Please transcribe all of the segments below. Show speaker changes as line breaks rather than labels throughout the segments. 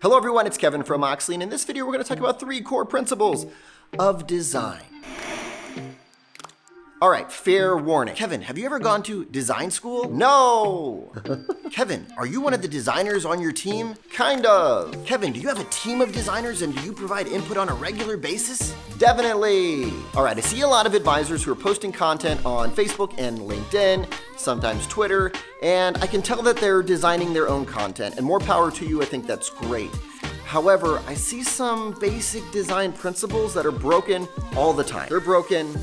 Hello everyone, it's Kevin from Oxley, and in this video we're going to talk about 3 core principles of design. Alright, fair warning. Kevin, have you ever gone to design school? No! Kevin, are you one of the designers on your team? Kind of. Kevin, do you have a team of designers and do you provide input on a regular basis? Definitely. Alright, I see a lot of advisors who are posting content on Facebook and LinkedIn, sometimes Twitter, and I can tell that they're designing their own content, and more power to you, I think that's great. However, I see some basic design principles that are broken all the time. They're broken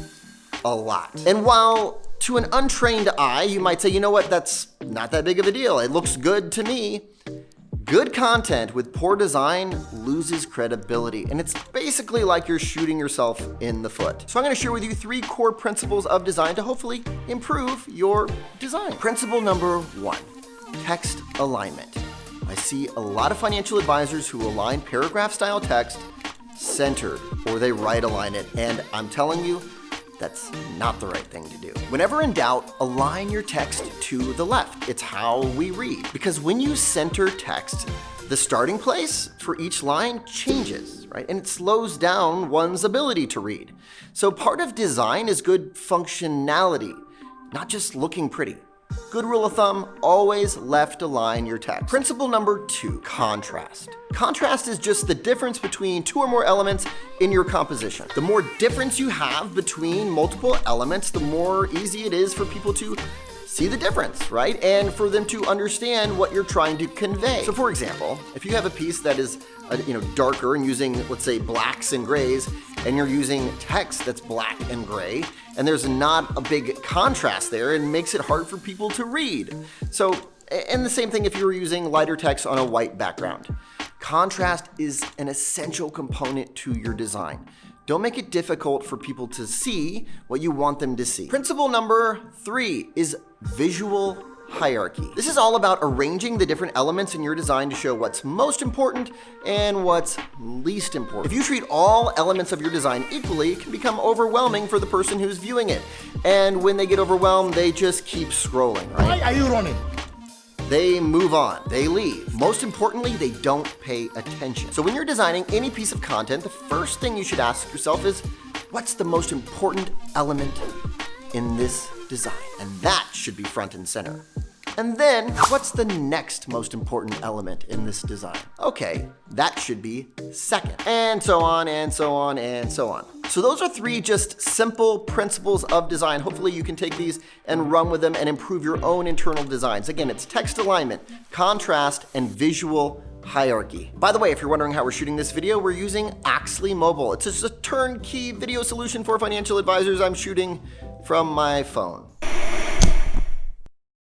a lot. And while to an untrained eye, you might say, you know what, that's not that big of a deal. It looks good to me. Good content with poor design loses credibility. And it's basically like you're shooting yourself in the foot. So I'm going to share with you 3 core principles of design to hopefully improve your design. Principle number 1, text alignment. I see a lot of financial advisors who align paragraph style text centered, or they right align it. And I'm telling you, that's not the right thing to do. Whenever in doubt, align your text to the left. It's how we read. Because when you center text, the starting place for each line changes, right? And it slows down one's ability to read. So part of design is good functionality, not just looking pretty. Good rule of thumb, always left align your text. Principle number 2, contrast. Contrast is just the difference between 2 or more elements in your composition. The more difference you have between multiple elements, the more easy it is for people to see the difference, right? And for them to understand what you're trying to convey. So for example, if you have a piece that is darker and using, let's say, blacks and grays, and you're using text that's black and gray, and there's not a big contrast there, and makes it hard for people to read. So, and the same thing if you were using lighter text on a white background. Contrast is an essential component to your design. Don't make it difficult for people to see what you want them to see. Principle number 3 is visual hierarchy. This is all about arranging the different elements in your design to show what's most important and what's least important. If you treat all elements of your design equally, it can become overwhelming for the person who's viewing it. And when they get overwhelmed, they just keep scrolling, right?
Why are you running?
They move on, they leave. Most importantly, they don't pay attention. So when you're designing any piece of content, the first thing you should ask yourself is, what's the most important element in this design? And that should be front and center. And then, what's the next most important element in this design? Okay, that should be second. And so on, and so on, and so on. So those are 3 just simple principles of design. Hopefully you can take these and run with them and improve your own internal designs. Again, it's text alignment, contrast, and visual hierarchy. By the way, if you're wondering how we're shooting this video, we're using Oxley Mobile. It's just a turnkey video solution for financial advisors. I'm shooting from my phone.